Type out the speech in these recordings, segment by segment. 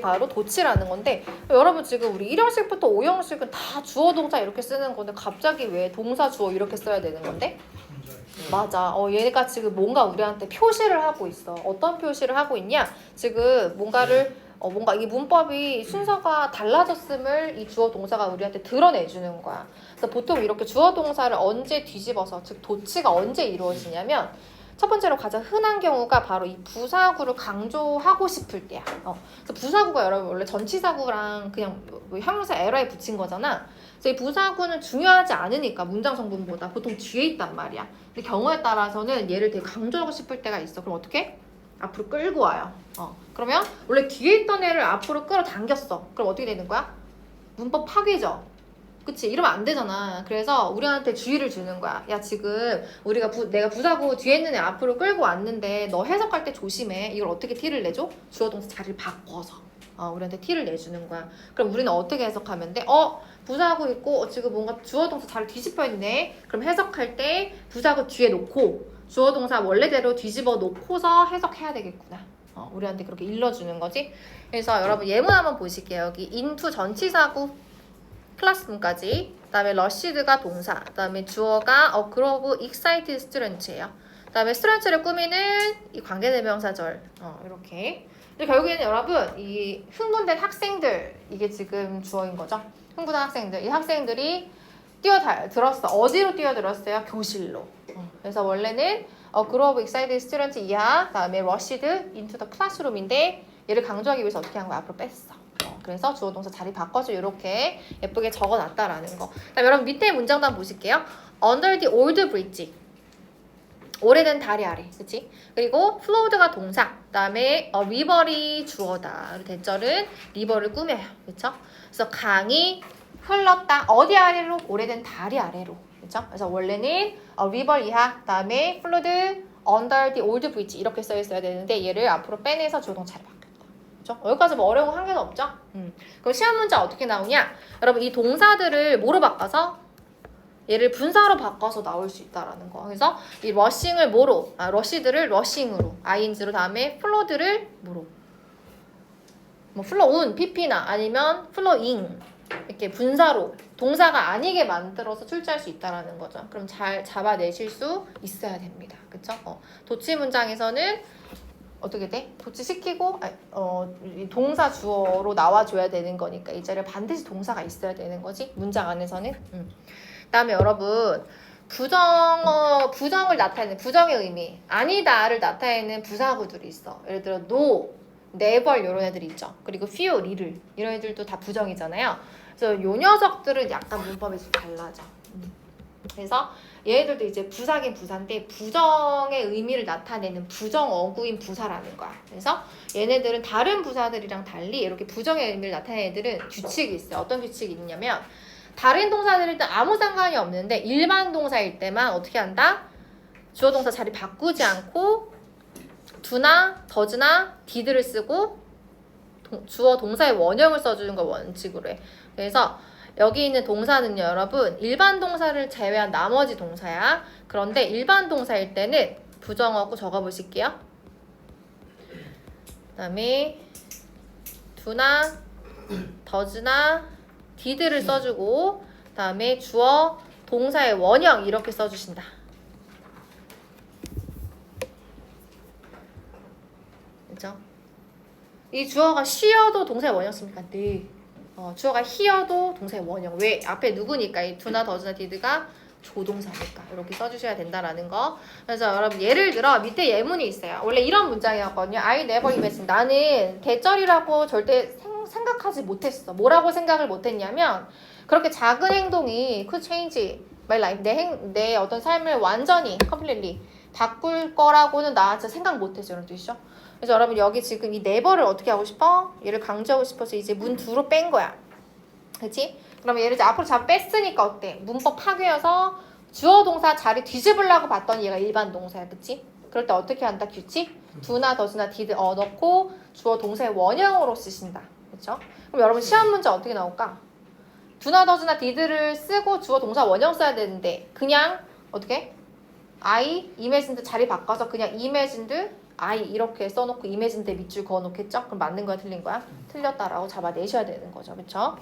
바로 도치라는 건데, 여러분 지금 우리 1형식부터 5형식은 다 주어 동사 이렇게 쓰는 건데 갑자기 왜 동사 주어 이렇게 써야 되는 건데? 맞아. 얘가 지금 뭔가 우리한테 표시를 하고 있어. 어떤 표시를 하고 있냐? 지금 뭔가 이 문법이 순서가 달라졌음을 이 주어 동사가 우리한테 드러내주는 거야. 그래서 보통 이렇게 주어 동사를 언제 뒤집어서, 즉 도치가 언제 이루어지냐면, 첫 번째로 가장 흔한 경우가 바로 이 부사구를 강조하고 싶을 때야. 그래서 부사구가 여러분 원래 전치사구랑 그냥 뭐 형용사 에러에 붙인 거잖아. 그래서 이 부사구는 중요하지 않으니까 문장 성분보다 보통 뒤에 있단 말이야. 근데 경우에 따라서는 얘를 되게 강조하고 싶을 때가 있어. 그럼 어떻게? 앞으로 끌고 와요. 그러면 원래 뒤에 있던 애를 앞으로 끌어당겼어. 그럼 어떻게 되는 거야? 문법 파괴죠. 그치? 이러면 안 되잖아. 그래서 우리한테 주의를 주는 거야. 야, 지금 내가 부사구 뒤에 있는 애 앞으로 끌고 왔는데 너 해석할 때 조심해. 이걸 어떻게 티를 내줘? 주어 동사 자리를 바꿔서. 우리한테 티를 내주는 거야. 그럼 우리는 어떻게 해석하면 돼? 부사구 있고 지금 뭔가 주어 동사 자리 뒤집혀 있네. 그럼 해석할 때 부사구 뒤에 놓고 주어 동사 원래대로 뒤집어 놓고서 해석해야 되겠구나. 우리한테 그렇게 일러주는 거지. 그래서 여러분 예문 한번 보실게요. 여기 into 전치사구 클래스룸까지, 그 다음에 rushed가 동사, 그 다음에 주어가 a group of excited students예요. 그 다음에 student를 꾸미는 이 관계대명사절, 이렇게. 근데 결국에는 여러분 이 흥분된 학생들, 이게 지금 주어인 거죠. 흥분한 학생들, 이 학생들이 뛰어들었어. 어디로 뛰어들었어요? 교실로. 그래서 원래는 a group of excited students 이하, 그 다음에 rushed into the classroom인데 얘를 강조하기 위해서 어떻게 한 거야? 앞으로 뺐어. 그래서 주어 동사 자리 바꿔서 이렇게 예쁘게 적어놨다라는 거. 그다음 여러분 밑에 문장도 한번 보실게요. Under the old bridge. 오래된 다리 아래. 그치? 그리고 flowed가 동사. 그다음에 river이 주어다. 그리고 대절은 river를 꾸며요. 그쵸? 그래서 강이 흘렀다. 어디 아래로? 오래된 다리 아래로. 그쵸? 그래서 원래는 river 이하. 그다음에 flowed under the old bridge 이렇게 써 있어야 되는데 얘를 앞으로 빼내서 주어 동사 자리 바꿔. 여기까지 뭐 어려운 거 한 개도 없죠? 그럼 시험 문제 어떻게 나오냐? 여러분 이 동사들을 뭐로 바꿔서? 얘를 분사로 바꿔서 나올 수 있다라는 거. 그래서 이 러싱을 뭐로? 러시드를 러싱으로, ing로 다음에 플로드를 뭐로? 뭐 플로운, pp나 아니면 플로잉 이렇게 분사로 동사가 아니게 만들어서 출제할 수 있다라는 거죠. 그럼 잘 잡아내실 수 있어야 됩니다. 그쵸? 도치 문장에서는 어떻게 돼? 도치시키고 동사 주어로 나와줘야 되는 거니까 이 자리에 반드시 동사가 있어야 되는 거지 문장 안에서는. 그다음에 여러분 부정을 나타내는 부정의 의미 아니다를 나타내는 부사구들이 있어. 예를 들어 no, never 이런 애들이 있죠. 그리고 few, little 이런 애들도 다 부정이잖아요. 그래서 요 녀석들은 약간 문법이 좀 달라져. 그래서 얘네들도 이제 부사긴 부사인데 부정의 의미를 나타내는 부정어구인 부사라는 거야. 그래서 얘네들은 다른 부사들이랑 달리 이렇게 부정의 의미를 나타내는 애들은 규칙이 있어요. 어떤 규칙이 있냐면 다른 동사들은 아무 상관이 없는데 일반 동사일 때만 어떻게 한다? 주어 동사 자리 바꾸지 않고 do나 does나 did를 쓰고 주어 동사의 원형을 써주는 걸 원칙으로 해. 그래서 여기 있는 동사는요, 여러분 일반 동사를 제외한 나머지 동사야. 그런데 일반 동사일 때는 부정어구 적어보실게요. 그 다음에 do나 does나 did를 써주고 그 다음에 주어 동사의 원형 이렇게 써주신다. 그죠? 이 주어가 she여도 동사의 원형 씁니까? 네. 주어가 here도 동사의 원형. 왜? 앞에 누구니까? 이 do나 does나 did가 조동사니까. 이렇게 써주셔야 된다라는 거. 그래서 여러분 예를 들어 밑에 예문이 있어요. 원래 이런 문장이었거든요. I never imagined. 나는 대절이라고 절대 생각하지 못했어. 뭐라고 생각을 못했냐면 그렇게 작은 행동이 could change my life. 내 어떤 삶을 완전히 completely 바꿀 거라고는 나 진짜 생각 못했어. 이런 뜻이죠. 그래서 여러분 여기 지금 이 never를 어떻게 하고 싶어? 얘를 강조하고 싶어서 이제 문 두로 뺀 거야. 그치? 그러면 얘를 이제 앞으로 뺐으니까 어때? 문법 파괴여서 주어 동사 자리 뒤집으려고 봤더니 얘가 일반 동사야. 그치? 그럴 때 어떻게 한다? 규칙? do나 does나 did 넣고 주어 동사의 원형으로 쓰신다. 그쵸? 그럼 여러분 시험 문제 어떻게 나올까? do나 does나 did를 쓰고 주어 동사 원형 써야 되는데 그냥 어떻게? I imagined 자리 바꿔서 그냥 imagined I 이렇게 써놓고 이미지인데 밑줄 그어놓겠죠? 그럼 맞는 거야 틀린 거야? 틀렸다라고 잡아내셔야 되는 거죠. 그쵸?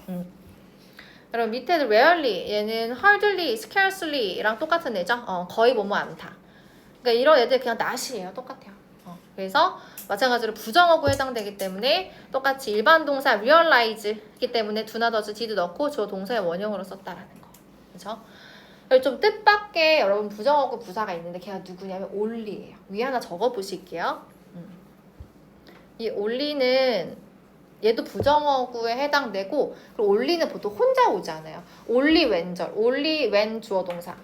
그럼 밑에도 rarely 얘는 hardly, scarcely랑 똑같은 애죠? 거의 뭐뭐 않다. 그러니까 이런 애들 그냥 not이에요. 똑같아요. 그래서 마찬가지로 부정어구 해당되기 때문에 똑같이 일반 동사 realize이기 때문에 do not, does, did 넣고 주어 동사의 원형으로 썼다라는 거. 그죠? 좀 뜻밖의 여러분 부정어구 부사가 있는데 걔가 누구냐면 only예요. 위에 하나 적어보실게요. 이 only는 얘도 부정어구에 해당되고 그리고 only는 보통 혼자 오잖아요. only when절, only when 주어 동사.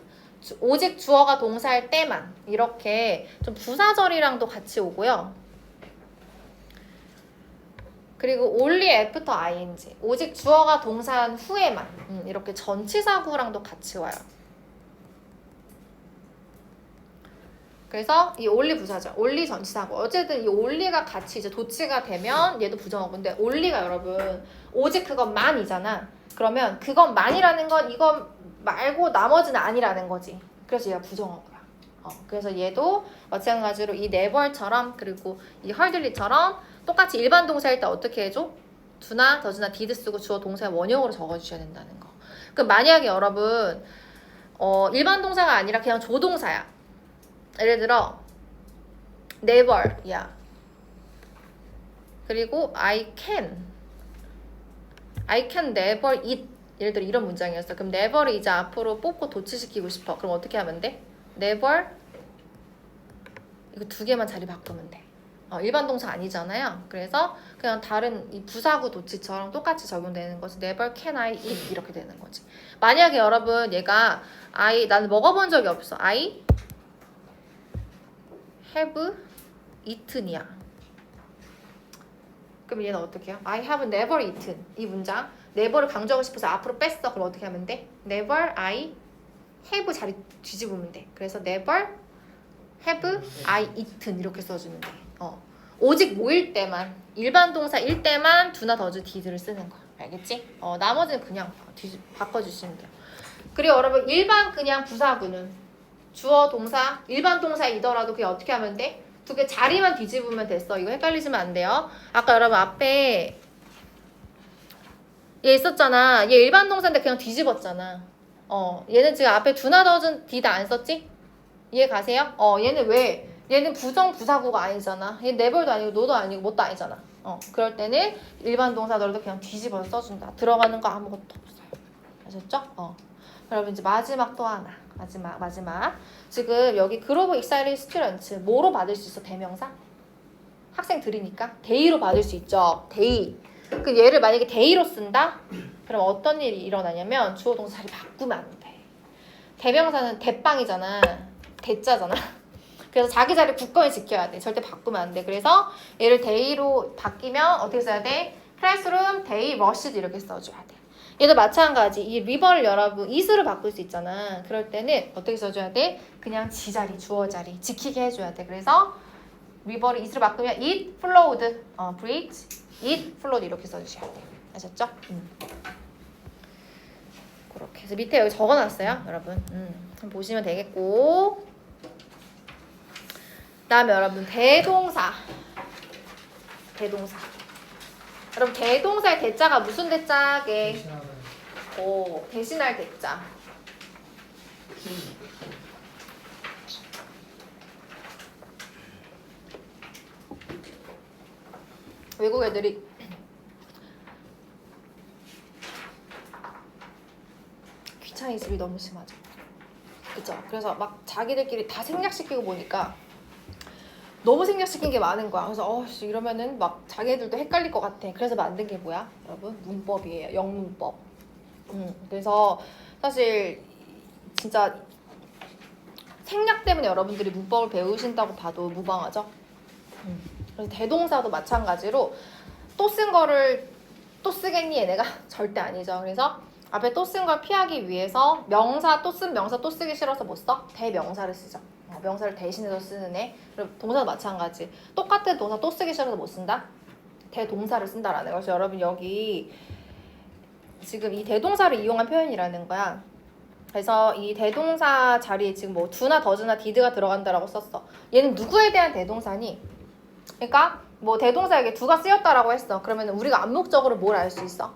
오직 주어가 동사일 때만 이렇게 좀 부사절이랑도 같이 오고요. 그리고 only after ing 오직 주어가 동사한 후에만 이렇게 전치사구랑도 같이 와요. 그래서 이 only 부사절, only 전치사구 어쨌든 이 only가 같이 이제 도치가 되면 얘도 부정어구인데 only가 여러분 오직 그것만이잖아. 그러면 그것만이라는 건 이것 말고 나머지는 아니라는 거지. 그래서 얘가 부정어구야. 그래서 얘도 마찬가지로 이 never처럼 그리고 이 hardly처럼 똑같이 일반 동사일 때 어떻게 해줘? do나, does나, did 쓰고 주어 동사의 원형으로 적어주셔야 된다는 거. 그럼 만약에 여러분 일반 동사가 아니라 그냥 조동사야. 예를 들어 never 야 그리고 I can never eat 예를 들어 이런 문장이었어. 그럼 never를 이제 앞으로 뽑고 도치시키고 싶어. 그럼 어떻게 하면 돼? never 이거 두 개만 자리 바꾸면 돼. 일반 동사 아니잖아요. 그래서 그냥 다른 이 부사구 도치처럼 똑같이 적용되는 거지. never can I eat 이렇게 되는 거지. 만약에 여러분 얘가 나는 먹어본 적이 없어. I have eaten이야. 그럼 얘는 어떻게 해요? I have never eaten 이 문장 never를 강조하고 싶어서 앞으로 뺐어. 그럼 어떻게 하면 돼? never I have 자리 뒤집으면 돼. 그래서 never have I eaten 이렇게 써주면 돼. 오직 뭐일 때만 일반 동사일 때만 do나 does did를 쓰는 거야. 알겠지? 나머지는 그냥 바꿔주시면 돼요. 그리고 여러분 일반 그냥 부사구는 주어 동사 일반 동사이더라도 그게 어떻게 하면 돼? 두 개 자리만 뒤집으면 됐어. 이거 헷갈리시면 안 돼요. 아까 여러분 앞에 얘 있었잖아. 얘 일반 동사인데 그냥 뒤집었잖아. 얘는 지금 앞에 do나 does did 안 썼지? 이해 가세요? 얘는 왜? 얘는 부정 부사구가 아니잖아. 얘 never도 아니고 no도 아니고 what도 아니잖아. 그럴 때는 일반 동사더라도 그냥 뒤집어서 써준다. 들어가는 거 아무것도 없어요. 아셨죠? 여러분 이제 마지막 또 하나. 마지막. 지금 여기 group of excited students 뭐로 받을 수 있어? 대명사? 학생들이니까 데이로 받을 수 있죠. 데이. 그 얘를 만약에 데이로 쓴다? 그럼 어떤 일이 일어나냐면 주어 동사 자리 바꾸면 안 돼. 대명사는 대빵이잖아. 대자잖아. 그래서 자기 자리 굳건히 지켜야 돼. 절대 바꾸면 안 돼. 그래서 얘를 데이로 바뀌면 어떻게 써야 돼? classroom, day, rushed 이렇게 써줘야 돼. 얘도 마찬가지. 이 리버를 여러분 is를 바꿀 수 있잖아. 그럴 때는 어떻게 써줘야 돼? 그냥 지 자리, 주어 자리 지키게 해줘야 돼. 그래서 리버를 is를 바꾸면 it flowed, bridge, it flowed 이렇게 써주셔야 돼. 아셨죠? 그렇게 해서 밑에 여기 적어놨어요, 여러분. 한번 보시면 되겠고. 그다음에 여러분 대동사. 여러분 대동사의 대자가 무슨 대자게? 대신할 대자. 외국 애들이 귀차니즘이 너무 심하죠. 그쵸? 그래서 막 자기들끼리 다 생략시키고 보니까 너무 생략시킨 게 많은 거야. 그래서 이러면은 막 자기들도 헷갈릴 것 같아. 그래서 만든 게 뭐야? 여러분 문법이에요. 영문법. 그래서 사실 진짜 생략 때문에 여러분들이 문법을 배우신다고 봐도 무방하죠. 그래서 대동사도 마찬가지로 또 쓴 거를 또 쓰겠니 얘네가? 절대 아니죠. 그래서 앞에 또 쓴 걸 피하기 위해서 명사 또 쓰기 싫어서 못 써? 대명사를 쓰죠. 명사를 대신해서 쓰는 애. 그리고 동사도 마찬가지. 똑같은 동사 또 쓰기 싫어서 못 쓴다? 대동사를 쓴다라는 거예요. 그래서 여러분 여기 지금 이 대동사를 이용한 표현이라는 거야. 그래서 이 대동사 자리에 지금 뭐 do나 does나 did가 들어간다라고 썼어. 얘는 누구에 대한 대동사니? 그러니까 뭐 대동사에게 두가 쓰였다라고 했어. 그러면 우리가 암묵적으로 뭘 알 수 있어?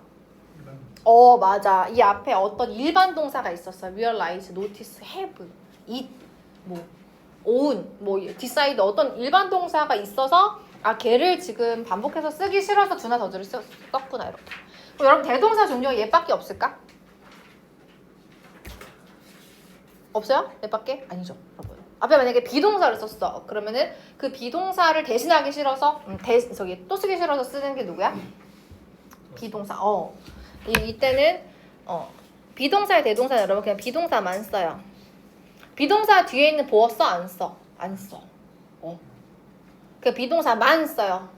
맞아. 이 앞에 어떤 일반 동사가 있었어. realize, notice, have, eat, 뭐 own, 뭐 decide 어떤 일반 동사가 있어서 걔를 지금 반복해서 쓰기 싫어서 두나 더즈를 썼구나 이렇게. 그럼 여러분 대동사 종류가 얘밖에 없을까? 없어요? 얘밖에? 아니죠, 여러분. 앞에 만약에 비동사를 썼어. 그러면은 그 비동사를 대신하기 싫어서 또 쓰기 싫어서 쓰는 게 누구야? 비동사. 이때는 비동사의 대동사는 여러분 그냥 비동사만 써요. 비동사 뒤에 있는 보어 써? 안 써? 안 써. 그 비동사만 써요.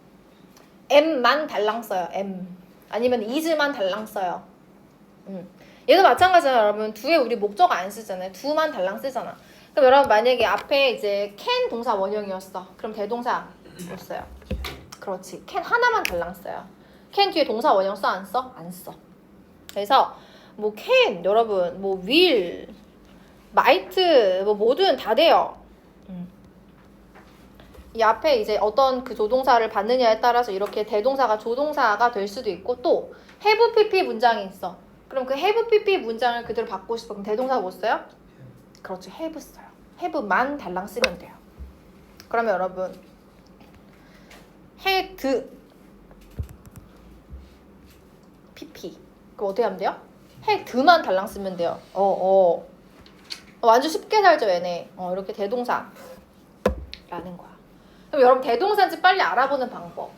am만 달랑 써요. am. 아니면 is만 달랑 써요. 얘도 마찬가지잖아요. 여러분 두에 우리 목적 안 쓰잖아요. 두만 달랑 쓰잖아. 그럼 여러분 만약에 앞에 이제 can 동사 원형이었어. 그럼 대동사였어요. 그렇지. can 하나만 달랑 써요. can 뒤에 동사 원형 써? 안 써? 안 써. 그래서 뭐 can 여러분 뭐 will might 뭐 뭐든 다 돼요. 이 앞에 이제 어떤 그 조동사를 받느냐에 따라서 이렇게 대동사가 조동사가 될 수도 있고 또 have pp 문장이 있어. 그럼 그 have pp 문장을 그대로 받고 싶어. 그럼 대동사 뭐 써요? 그렇죠. have 써요. have만 달랑 쓰면 돼요. 그러면 여러분 had pp 그럼 어떻게 하면 돼요? had만 달랑 쓰면 돼요. 완전 쉽게 살죠 얘네. 이렇게 대동사라는 거야. 그럼 여러분 대동사인지 빨리 알아보는 방법.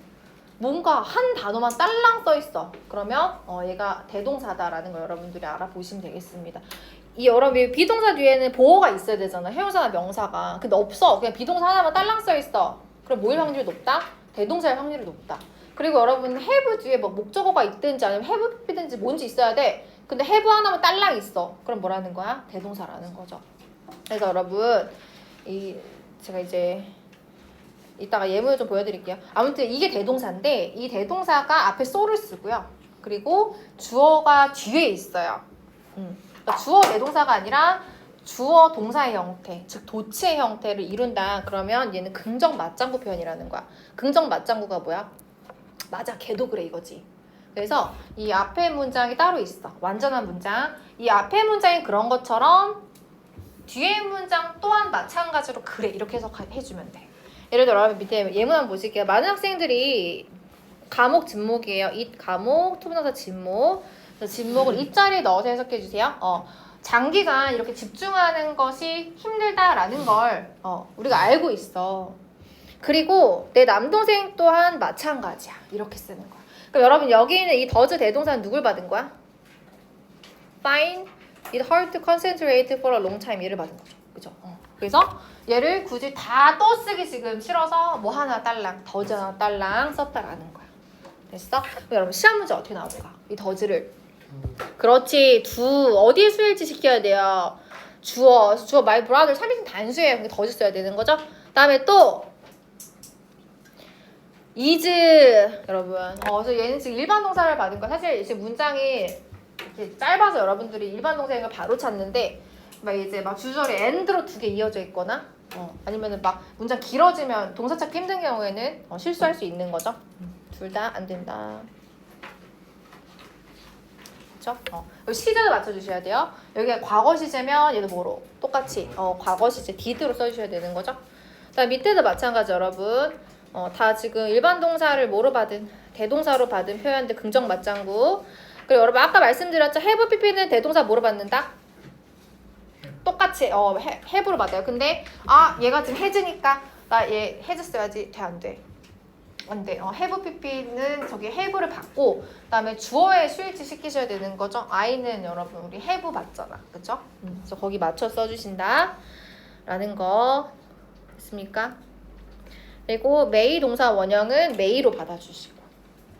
뭔가 한 단어만 딸랑 써있어. 그러면 얘가 대동사다라는 걸 여러분들이 알아보시면 되겠습니다. 이 여러분 비동사 뒤에는 보어가 있어야 되잖아. 형용사나 명사가. 근데 없어. 그냥 비동사 하나만 딸랑 써있어. 그럼 뭐일 확률이 높다? 대동사일 확률이 높다. 그리고 여러분 have 뒤에 뭐 목적어가 있든지 아니면 have pp든지 뭔지 있어야 돼. 근데 have 하나만 딸랑 있어. 그럼 뭐라는 거야? 대동사라는 거죠. 그래서 여러분 제가 이제 이따가 예문을 좀 보여드릴게요. 아무튼 이게 대동사인데 이 대동사가 앞에 so를 쓰고요. 그리고 주어가 뒤에 있어요. 그러니까 주어 대동사가 아니라 주어 동사의 형태, 즉 도치의 형태를 이룬다. 그러면 얘는 긍정 맞장구 표현이라는 거야. 긍정 맞장구가 뭐야? 맞아, 걔도 그래 이거지. 그래서 이 앞에 문장이 따로 있어. 완전한 문장. 이 앞에 문장이 그런 것처럼 뒤에 문장 또한 마찬가지로 그래 이렇게 해석해주면 돼. 예를 들어 여러분 밑에 예문 한번 보실게요. 많은 학생들이 과목 진목이에요. 이 과목 투부정사 진목. 진목을 이 자리에 넣어서 해석해 주세요. 장기간 이렇게 집중하는 것이 힘들다라는 걸 우리가 알고 있어. 그리고 내 남동생 또한 마찬가지야. 이렇게 쓰는 거야. 그럼 여러분 여기 있는 이 더즈 대동사는 누굴 받은 거야? Find it hard to concentrate for a long time 얘를 받은 거죠. 그죠? 그래서 얘를 굳이 다 또 쓰기 지금 싫어서 뭐 하나 딸랑 더즈 하나 딸랑 썼다라는 거야. 됐어? 그럼 여러분 시험 문제 어떻게 나올까? 이 더즈를 그렇지. 어디에 수일치 시켜야 돼요? 주어 my brother 3인칭 단수예요. 근데 더즈 써야 되는 거죠? 그다음에 또 is 여러분 그래서 얘는 지금 일반 동사를 받은 거 사실 지금 문장이 이렇게 짧아서 여러분들이 일반 동사인 걸 바로 찾는데 막 이제 막 주절이 and로 2개 이어져 있거나 아니면은 막 문장 길어지면 동사 찾기 힘든 경우에는 실수할 수 있는 거죠. 둘 다 안 된다. 그쵸? 시제도 맞춰주셔야 돼요. 여기가 과거 시제면 얘도 뭐로? 똑같이 과거 시제 did로 써주셔야 되는 거죠. 자 밑에도 마찬가지 여러분. 다 지금 일반 동사를 뭐로 받은? 대동사로 받은 표현들 긍정 맞장구. 그리고 여러분 아까 말씀드렸죠. have pp는 대동사 뭐로 받는다? 똑같이 have로 받아요. 근데 얘가 지금 has니까 나 얘 has 써야지. 돼 안 돼? 안 돼. have pp는 저기 have를 받고 그다음에 주어에 수일치 시키셔야 되는 거죠. I는 여러분 우리 have 받잖아. 그쵸? 그래서 거기 맞춰 써주신다 라는 거 됐습니까? 그리고 may 동사 원형은 may로 받아주시고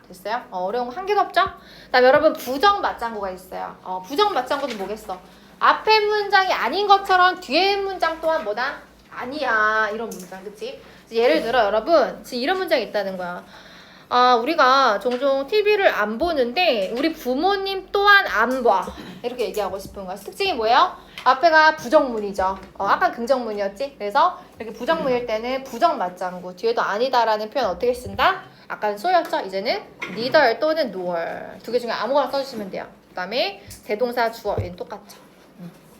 됐어요? 어려운 거 한 개도 없죠? 그다음에 여러분 부정 맞장구가 있어요. 부정 맞장구는 뭐겠어? 앞에 문장이 아닌 것처럼 뒤에 문장 또한 뭐다? 아니야. 이런 문장, 그치? 예를 들어 여러분 지금 이런 문장이 있다는 거야. 우리가 종종 TV를 안 보는데 우리 부모님 또한 안 봐. 이렇게 얘기하고 싶은 거야. 특징이 뭐예요? 앞에가 부정문이죠. 아까 긍정문이었지? 그래서 이렇게 부정문일 때는 부정 맞장구 뒤에도 아니다라는 표현 어떻게 쓴다? 아까는 쏘였죠? 이제는 neither 또는 nor 두 개 중에 아무거나 써주시면 돼요. 그 다음에 대동사 주어 얘는 똑같죠.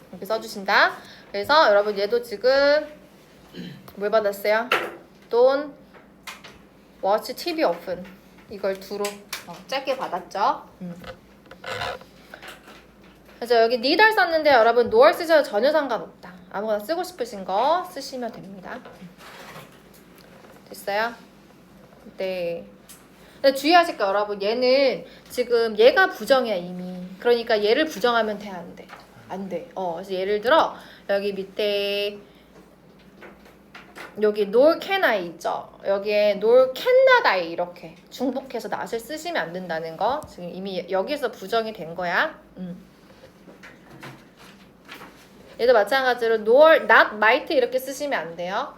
이렇게 써주신다. 그래서 여러분 얘도 지금 뭘 받았어요? Don't watch TV often 이걸 두로 짧게 받았죠. 그래서 여기 neither 썼는데 여러분 nor 쓰셔도 전혀 상관없다. 아무거나 쓰고 싶으신 거 쓰시면 됩니다. 됐어요? 네. 근데 주의하실 거 여러분 얘는 지금 얘가 부정이야 이미. 그러니까 얘를 부정하면 돼 안 돼? 안 돼. 그래서 예를 들어 여기 밑에 여기 nor can I 있죠. 여기에 nor can not I 이렇게 중복해서 not을 쓰시면 안 된다는 거 지금 이미 여기서 부정이 된 거야. 얘도 마찬가지로 nor not might 이렇게 쓰시면 안 돼요.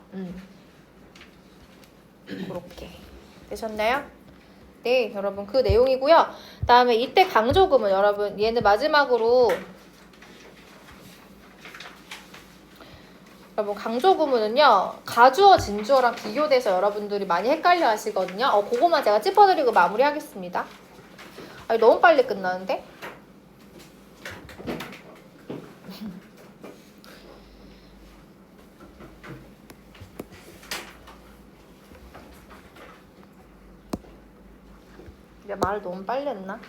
그렇게 되셨나요? 네, 여러분 그 내용이고요. 다음에 이때 강조구문 여러분 얘는 마지막으로 여러분 강조구문은요 가주어 진주어랑 비교돼서 여러분들이 많이 헷갈려 하시거든요. 그거만 제가 짚어드리고 마무리하겠습니다. 너무 빨리 끝나는데? 내가 말을 너무 빨리 했나?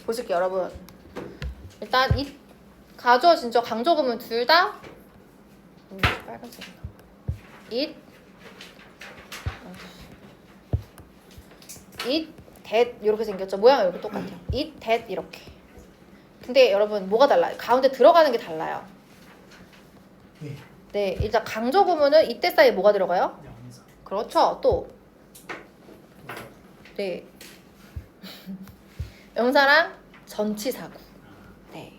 보실게요 여러분. 일단 이 가주어 진주어 강조구문 둘 다 빨간색이다. it that 이렇게 생겼죠. 모양은 이렇게 똑같아요. it that 이렇게. 근데 여러분 뭐가 달라요? 가운데 들어가는 게 달라요. 네, 일단 강조구문은 이때 사이에 뭐가 들어가요? 명사. 그렇죠. 또 네. 명사랑 전치사구. 네.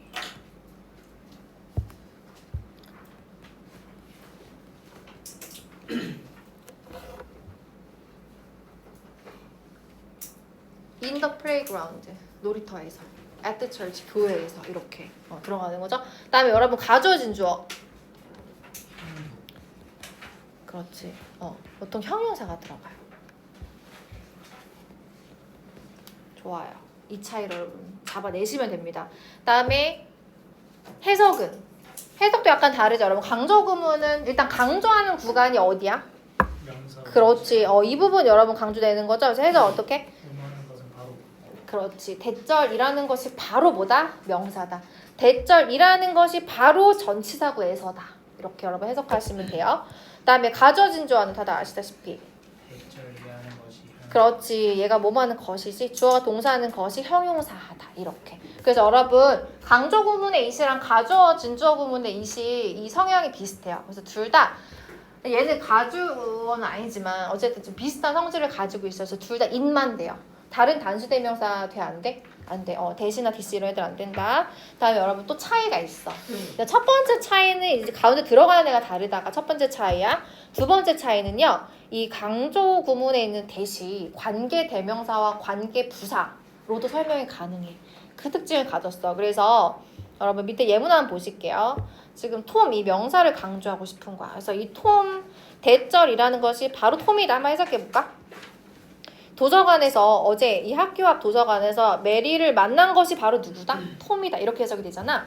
In the playground 놀이터에서, at the church 교회에서 이렇게 들어가는 거죠. 그다음에 여러분 가주어 진주어. 그렇지. 보통 형용사가 들어가요. 좋아요. 이 차이를 잡아내시면 됩니다. 그다음에 해석은 해석도 약간 다르죠. 여러분 강조구문은 일단 강조하는 구간이 어디야? 명사. 그렇지. 이 부분 여러분 강조되는 거죠. 그래서 해석 어떻게? 의무하는 것은 바로. 그렇지. 대절이라는 것이 바로 뭐다? 명사다. 대절이라는 것이 바로 전치사구에서다. 이렇게 여러분 해석하시면 돼요. 그다음에 가주어 진주어는 다들 아시다시피 대절이라는 것이. 그렇지. 얘가 뭐하는 것이지 주어가 동사하는 것이 형용사하다. 이렇게. 그래서 여러분 강조구문의 이시랑 가주어 진주어 구문의 이시 이 성향이 비슷해요. 그래서 둘 다 얘는 가주어는 아니지만 어쨌든 좀 비슷한 성질을 가지고 있어서 둘 다 it만 돼요. 다른 단수 대명사 돼 안 돼? 안 돼. 대시나 디시 이런 애들 안 된다. 그다음에 여러분 또 차이가 있어. 첫 번째 차이는 이제 가운데 들어가는 애가 다르다가 첫 번째 차이야. 두 번째 차이는요. 이 강조 구문에 있는 대시 관계 대명사와 관계 부사로도 설명이 가능해. 그 특징을 가졌어. 그래서 여러분 밑에 예문 한번 보실게요. 지금 톰 이 명사를 강조하고 싶은 거야. 그래서 이 톰 대절이라는 것이 바로 톰이다. 한번 해석해 볼까? 도서관에서 어제 이 학교 앞 도서관에서 메리를 만난 것이 바로 누구다? 톰이다. 이렇게 해석이 되잖아.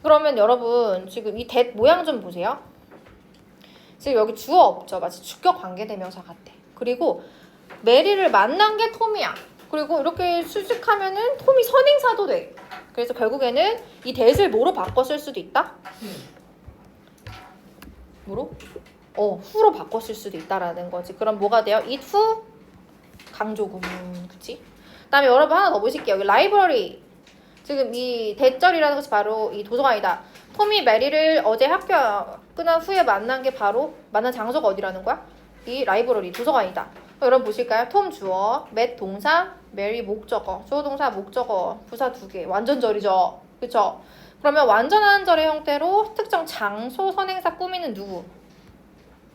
그러면 여러분 지금 이 that 모양 좀 보세요. 지금 여기 주어 없죠. 마치 주격 관계대명사 같아. 그리고 메리를 만난 게 톰이야. 그리고 이렇게 수직하면은 톰이 선행사도 돼. 그래서 결국에는 이 that을 뭐로 바꿔 쓸 수도 있다? 뭐로? 후로 바꿔 쓸 수도 있다라는 거지. 그럼 뭐가 돼요? it who 강조구문, 그치? 그다음에 여러분 하나 더 보실게요. 여기 라이브러리. 지금 이 대절이라는 것이 바로 이 도서관이다. 톰이 메리를 어제 학교 끝난 후에 만난 게 바로 만난 장소가 어디라는 거야? 이 라이브러리, 도서관이다. 여러분 보실까요? 톰 주어, 맷 동사, 메리 목적어, 주어 동사 목적어, 부사 두 개. 완전절이죠. 그쵸? 그러면 완전한 절의 형태로 특정 장소 선행사 꾸미는 누구?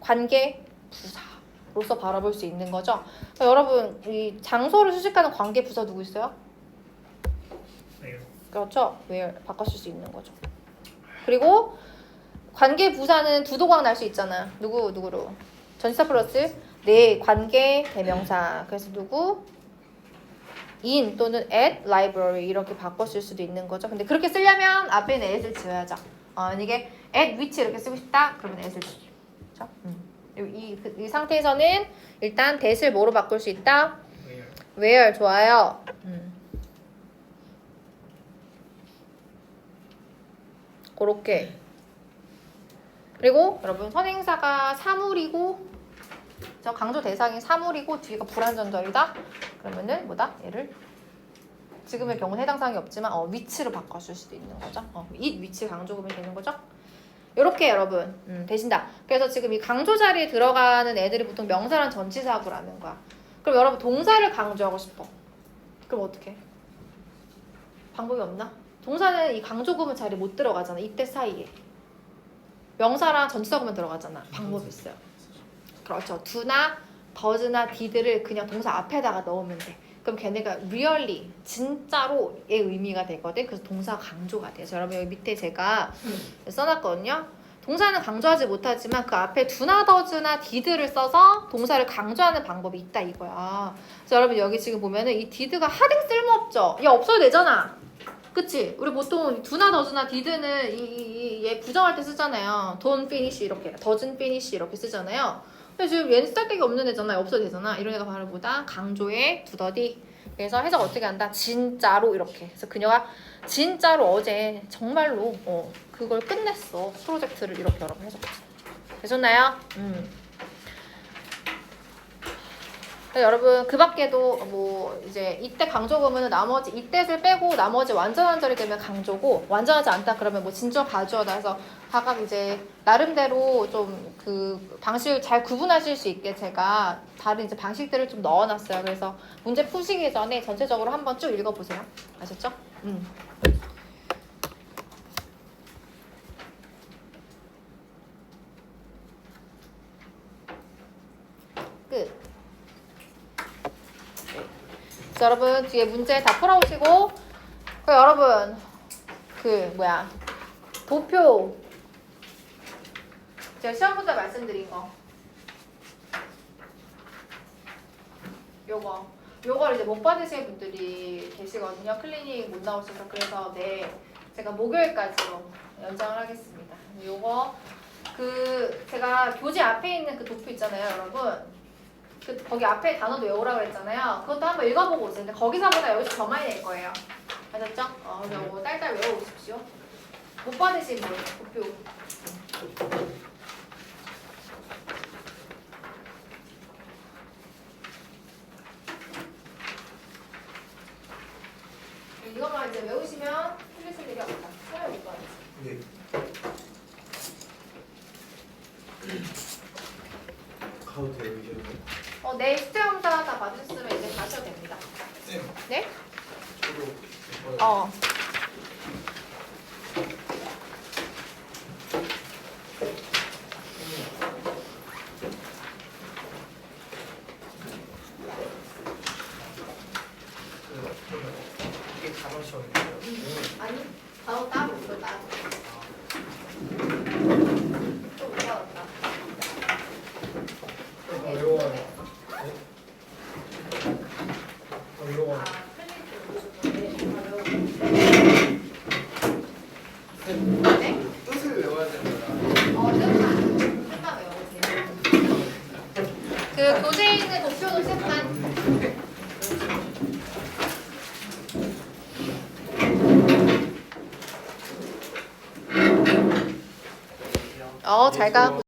관계 부사. 로서 바라볼 수 있는 거죠. 그러니까 여러분 이 장소를 수식하는 관계 부사 누구 있어요? 그렇죠? where 바꿔 쓸 수 있는 거죠. 그리고 관계 부사는 두도각 날 수 있잖아. 누구로? 전치사 플러스 내 관계 대명사. 그래서 누구? in 또는 at library 이렇게 바꿔 쓸 수도 있는 거죠. 근데 그렇게 쓰려면 앞에는 at을 지어야죠. 만약에 at which 이렇게 쓰고 싶다? 그러면 at을 지죠. 이 상태에서는 일단 that을 뭐로 바꿀 수 있다? where 좋아요. 그렇게. 그리고 여러분 선행사가 사물이고 저 강조 대상이 사물이고 뒤가 불완전절이다. 그러면은 뭐다? 얘를 지금의 경우는 해당 사항이 없지만 위치로 바꿔줄 수도 있는 거죠. it 위치 강조구문이 되는 거죠. 이렇게 여러분 되신다. 그래서 지금 이 강조 자리에 들어가는 애들이 보통 명사랑 전치사구라는 거야. 그럼 여러분 동사를 강조하고 싶어. 그럼 어떻게? 방법이 없나? 동사는 이 강조구문 자리에 못 들어가잖아. 이때 사이에. 명사랑 전치사구문 들어가잖아. 방법이 있어요. 그렇죠. do나 does나 did를 그냥 동사 앞에다가 넣으면 돼. 그럼 걔네가 really 진짜로의 의미가 되거든. 그래서 동사 강조가 돼요. 그래서 여러분 여기 밑에 제가 써놨거든요. 동사는 강조하지 못하지만 그 앞에 do나 does나 did를 써서 동사를 강조하는 방법이 있다 이거야. 그래서 여러분 여기 지금 보면은 이 did가 하등 쓸모없죠. 얘 없어도 되잖아. 그치? 우리 보통 do나 does나 did는 얘 부정할 때 쓰잖아요. don't finish 이렇게, doesn't finish 이렇게 쓰잖아요. 근데 지금 얘는 쓸데기 없는 애잖아요. 없어도 되잖아. 이런 애가 바로 뭐다? 강조의 두더디. 그래서 해석 어떻게 한다? 진짜로 이렇게. 그래서 그녀가 진짜로 어제 정말로 그걸 끝냈어. 프로젝트를 이렇게 여러분 해석했어요. 되셨나요? 여러분 그 밖에도 뭐 이제 이때 강조구문은 나머지 이때를 빼고 나머지 완전한절이 되면 강조고 완전하지 않다 그러면 뭐 진저 가주어다 해서 각각 이제 나름대로 좀 그 방식을 잘 구분하실 수 있게 제가 다른 이제 방식들을 좀 넣어놨어요. 그래서 문제 푸시기 전에 전체적으로 한번 쭉 읽어보세요. 아셨죠? 끝. 자, 여러분 뒤에 문제 다 풀어오시고 여러분 도표 제가 시험 문제 말씀드린 거 요걸 이제 못 받으실 분들이 계시거든요. 클리닉 못 나오셔서. 그래서 제가 목요일까지로 연장을 하겠습니다. 요거 제가 교재 앞에 있는 그 도표 있잖아요, 여러분. 거기 앞에 단어도 외우라고 그랬잖아요. 그것도 한번 읽어보고 오세요. 근데 거기서보다 여기서 더 많이 낼 거예요. 아셨죠? 그냥 딸딸 외워오십시오. 못 받으신 분, 도표. 이것만 이제 외우시면 틀리실 일이 없다. 써요, 이거. 네. 가도 돼요 이제. 내일 숙제 검사 다 받으셨으면 이제 가셔도 됩니다. 네. 네? 저도. 이게 가로시험이에요. 아니, 바로 따로 이거 따로. 또 무서웠다. 요거. 네? 뜻을 외워야 되는 거야. 뜻만 외워보세요. 그 교재에 있는 도표도 뜻만. 잘 가.